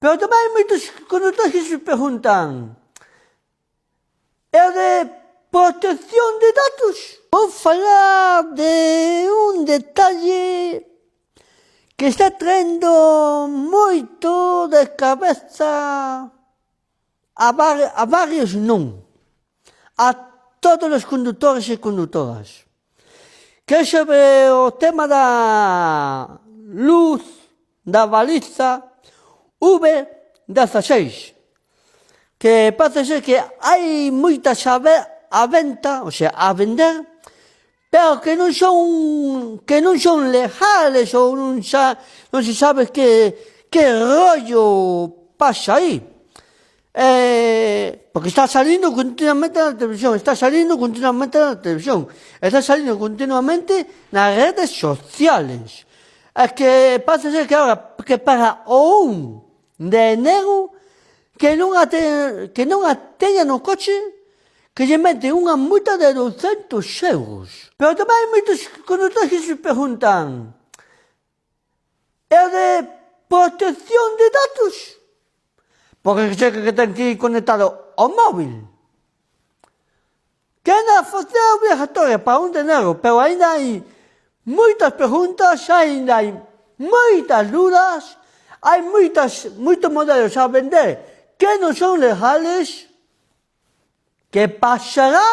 Pero também muitos condutores que se perguntam, é de proteção de dados. Vou falar de um detalhe que está traindo muito de cabeça a vários não, a todos os condutores e condutoras, que é sobre o tema da luz, da baliza V16, que parece ser que há muitas à venda, ou seja, a vender, pero que não são legais ou não se sabe que rollo passa aí. Porque está saliendo continuamente na televisión, está saliendo continuamente nas redes sociales. Es que pasa ser que ahora, que para o 1 de enero, que non a teña no coche, que lle meten unha multa de 200 euros. Pero tamén hai moitos condutores que se preguntan, é de protección de datos? Porque sei que ten que ir conectado ao móvil. Que ainda facer obligatoria para 1 de enero, pero ainda hai moitas preguntas, ainda hai moitas dudas, hai moitos modelos a vender que non son legales. Que pasará